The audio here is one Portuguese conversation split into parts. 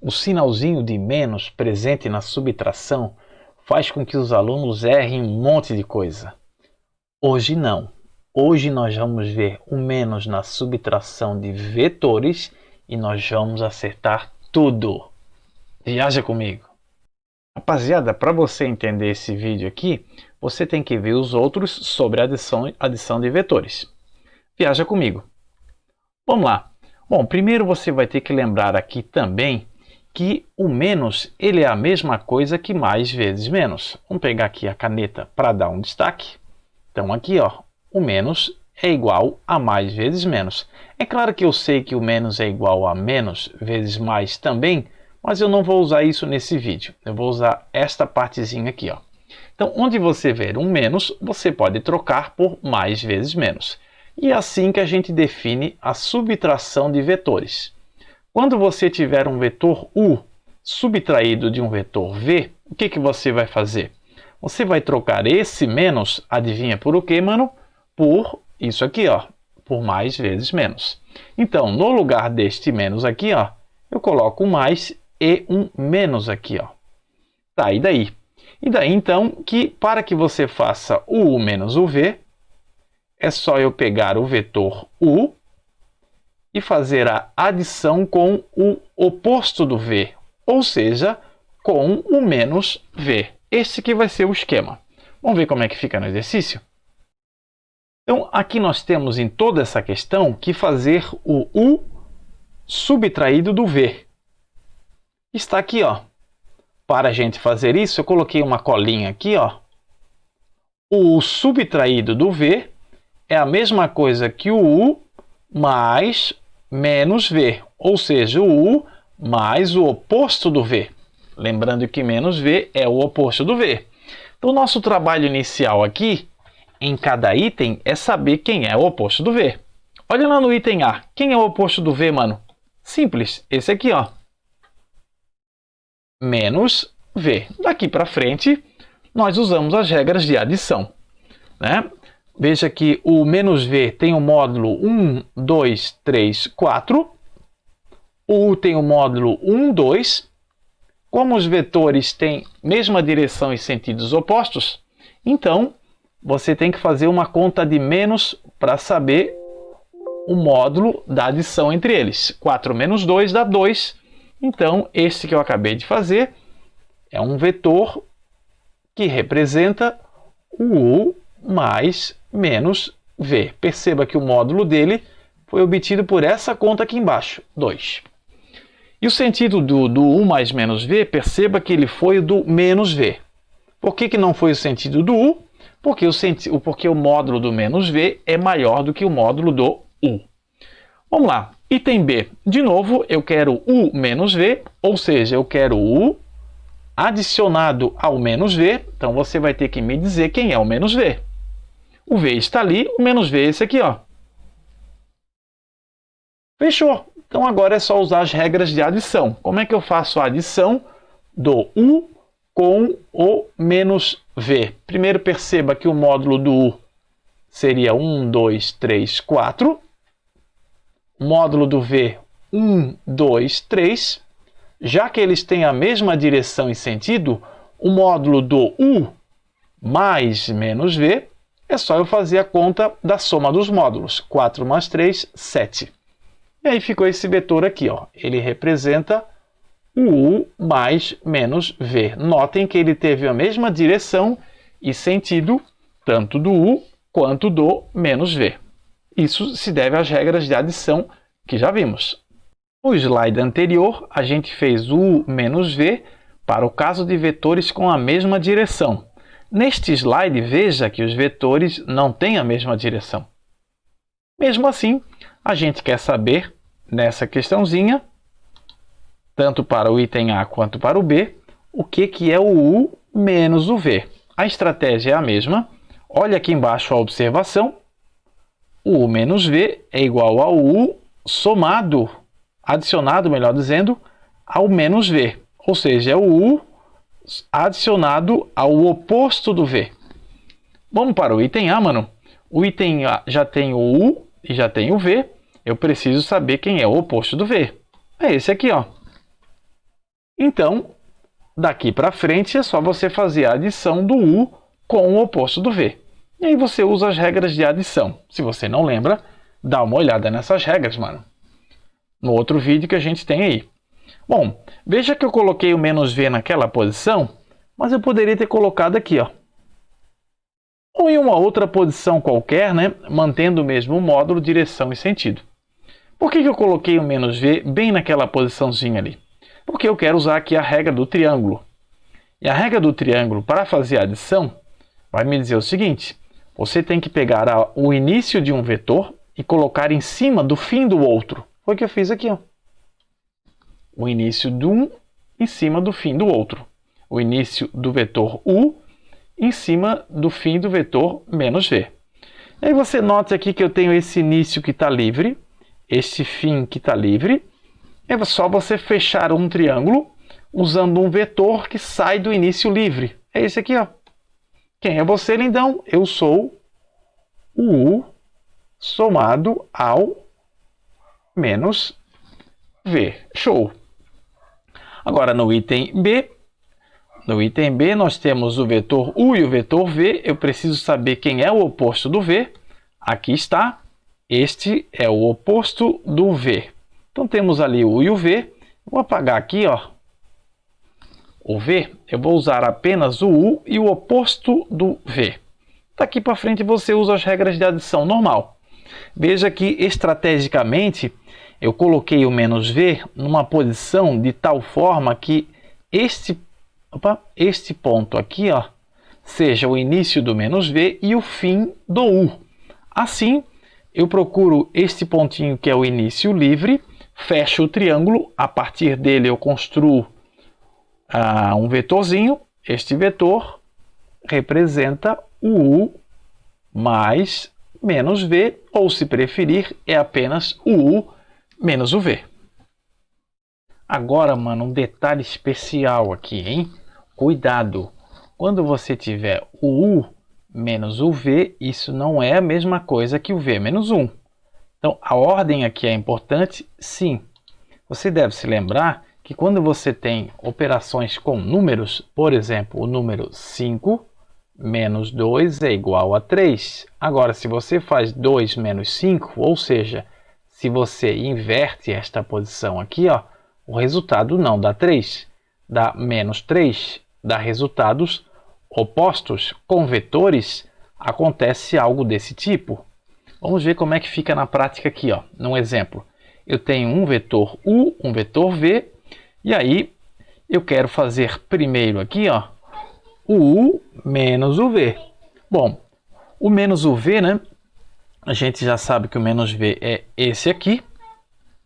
O sinalzinho de menos presente na subtração faz com que os alunos errem um monte de coisa. Hoje não. Hoje nós vamos ver o menos na subtração de vetores e nós vamos acertar tudo. Viaja comigo! Rapaziada, para você entender esse vídeo aqui, você tem que ver os outros sobre adição de vetores. Viaja comigo! Vamos lá! Bom, primeiro você vai ter que lembrar aqui também que o menos ele é a mesma coisa que mais vezes menos. Vamos pegar aqui a caneta para dar um destaque. Então aqui, ó, o menos é igual a mais vezes menos. É claro que eu sei que o menos é igual a menos vezes mais também, mas eu não vou usar isso nesse vídeo. Eu vou usar esta partezinha aqui, ó. Então, onde você ver um menos, você pode trocar por mais vezes menos. E é assim que a gente define a subtração de vetores. Quando você tiver um vetor U subtraído de um vetor V, o que você vai fazer? Você vai trocar esse menos, adivinha por o quê, mano? Por isso aqui, ó, por mais vezes menos. Então, no lugar deste menos aqui, ó, eu coloco um mais e um menos aqui, ó. Tá, e daí? E daí, então, que para que você faça o U menos o V, é só eu pegar o vetor U e fazer a adição com o oposto do V, ou seja, com o menos V. Esse que vai ser o esquema. Vamos ver como é que fica no exercício? Então, aqui nós temos em toda essa questão que fazer o U subtraído do V. Está aqui, ó. Para a gente fazer isso, eu coloquei uma colinha aqui, ó. O U subtraído do V é a mesma coisa que o U mais menos V, ou seja, o U mais o oposto do V. Lembrando que menos V é o oposto do V. Então, o nosso trabalho inicial aqui, em cada item, é saber quem é o oposto do V. Olha lá no item A. Quem é o oposto do V, mano? Simples. Esse aqui, ó. Menos V. Daqui para frente, nós usamos as regras de adição, né? Veja que o menos V tem o módulo 1, 2, 3, 4. O U tem o módulo 1, 2. Como os vetores têm mesma direção e sentidos opostos, então você tem que fazer uma conta de menos para saber o módulo da adição entre eles. 4 menos 2 dá 2. Então, esse que eu acabei de fazer é um vetor que representa o U mais menos V. Perceba que o módulo dele foi obtido por essa conta aqui embaixo, 2. E o sentido do U mais menos V, perceba que ele foi o do menos V. Por que não foi o sentido do U? Porque o módulo do menos V é maior do que o módulo do U. Vamos lá. Item B. De novo, eu quero U menos V, ou seja, eu quero U adicionado ao menos V. Então, você vai ter que me dizer quem é o menos V. O V está ali, o menos V é esse aqui, ó. Fechou. Então, agora é só usar as regras de adição. Como é que eu faço a adição do U com o menos V? Primeiro, perceba que o módulo do U seria 1, 2, 3, 4. O módulo do V, 1, 2, 3. Já que eles têm a mesma direção e sentido, o módulo do U mais menos V, é só eu fazer a conta da soma dos módulos. 4 mais 3, 7. E aí ficou esse vetor aqui, ó. Ele representa o U mais menos V. Notem que ele teve a mesma direção e sentido, tanto do U quanto do menos V. Isso se deve às regras de adição que já vimos. No slide anterior, a gente fez o U menos V para o caso de vetores com a mesma direção. Neste slide, veja que os vetores não têm a mesma direção. Mesmo assim, a gente quer saber, nessa questãozinha, tanto para o item A quanto para o B, o que é o U menos o V. A estratégia é a mesma. Olha aqui embaixo a observação. O U menos V é igual ao U somado, adicionado, melhor dizendo, ao menos V. Ou seja, é o U adicionado ao oposto do V. Vamos para o item A, mano. O item A já tem o U e já tem o V. Eu preciso saber quem é o oposto do V. É esse aqui, ó. Então, daqui para frente é só você fazer a adição do U com o oposto do V. E aí você usa as regras de adição. Se você não lembra, dá uma olhada nessas regras, mano. No outro vídeo que a gente tem aí. Bom, veja que eu coloquei o menos V naquela posição, mas eu poderia ter colocado aqui, ó. Ou em uma outra posição qualquer, né, mantendo o mesmo módulo, direção e sentido. Por que eu coloquei o menos V bem naquela posiçãozinha ali? Porque eu quero usar aqui a regra do triângulo. E a regra do triângulo, para fazer a adição, vai me dizer o seguinte: você tem que pegar o início de um vetor e colocar em cima do fim do outro. Foi o que eu fiz aqui, ó. O início de um em cima do fim do outro. O início do vetor U em cima do fim do vetor menos V. E aí você nota aqui que eu tenho esse início que está livre, este fim que está livre. É só você fechar um triângulo usando um vetor que sai do início livre. É esse aqui, ó. Quem é você, lindão? Eu sou o U somado ao menos V. Show! Agora no item B, nós temos o vetor U e o vetor V. Eu preciso saber quem é o oposto do V. Aqui está. Este é o oposto do V. Então temos ali o U e o V. Vou apagar aqui, ó, o V. Eu vou usar apenas o U e o oposto do V. Daqui para frente você usa as regras de adição normal. Veja que estrategicamente eu coloquei o menos V numa posição de tal forma que este ponto aqui, ó, seja o início do menos V e o fim do U. Assim, eu procuro este pontinho que é o início livre, fecho o triângulo, a partir dele eu construo um vetorzinho. Este vetor representa o U mais menos V, ou se preferir, é apenas o U menos o V. Agora, mano, um detalhe especial aqui, hein? Cuidado! Quando você tiver o U menos o V, isso não é a mesma coisa que o V menos 1. Então, a ordem aqui é importante, sim. Você deve se lembrar que quando você tem operações com números, por exemplo, o número 5 menos 2 é igual a 3. Agora, se você faz 2 menos 5, ou seja, se você inverte esta posição aqui, ó, o resultado não dá 3, dá menos 3, dá resultados opostos. Com vetores acontece algo desse tipo. Vamos ver como é que fica na prática aqui, ó. Num exemplo, eu tenho um vetor U, um vetor V, e aí eu quero fazer primeiro aqui, ó, o U menos o V. Bom, o menos o V, né? A gente já sabe que o menos V é esse aqui.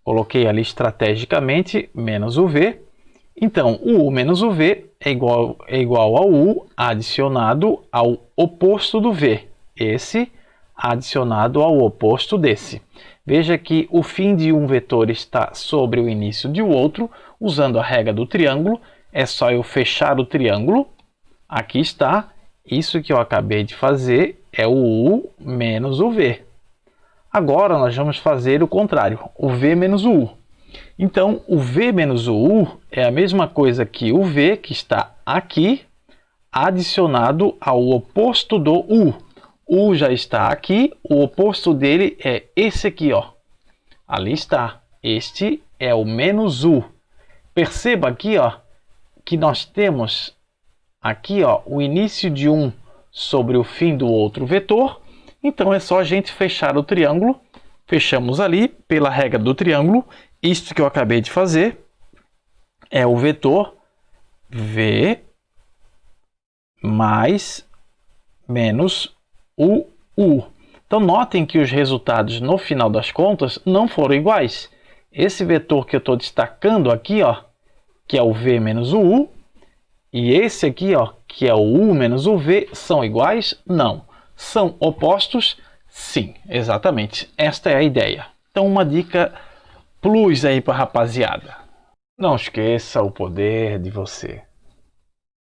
Coloquei ali estrategicamente menos o V. Então, o U menos o V é igual ao U adicionado ao oposto do V. Esse adicionado ao oposto desse. Veja que o fim de um vetor está sobre o início de outro. Usando a regra do triângulo, é só eu fechar o triângulo. Aqui está. Isso que eu acabei de fazer é o U menos o V. Agora nós vamos fazer o contrário, o V menos o U. Então, o V menos o U é a mesma coisa que o V, que está aqui, adicionado ao oposto do U. O U já está aqui, o oposto dele é esse aqui, ó. Ali está. Este é o menos U. Perceba aqui, ó, que nós temos aqui, ó, o início de um sobre o fim do outro vetor. Então é só a gente fechar o triângulo. Fechamos ali pela regra do triângulo. Isto que eu acabei de fazer é o vetor V mais menos o U. Então notem que os resultados no final das contas não foram iguais. Esse vetor que eu estou destacando aqui, ó, que é o V menos o U, e esse aqui, ó, que é o U menos o V, são iguais? Não. São opostos? Sim, exatamente. Esta é a ideia. Então, uma dica plus aí para a rapaziada. Não esqueça o poder de você.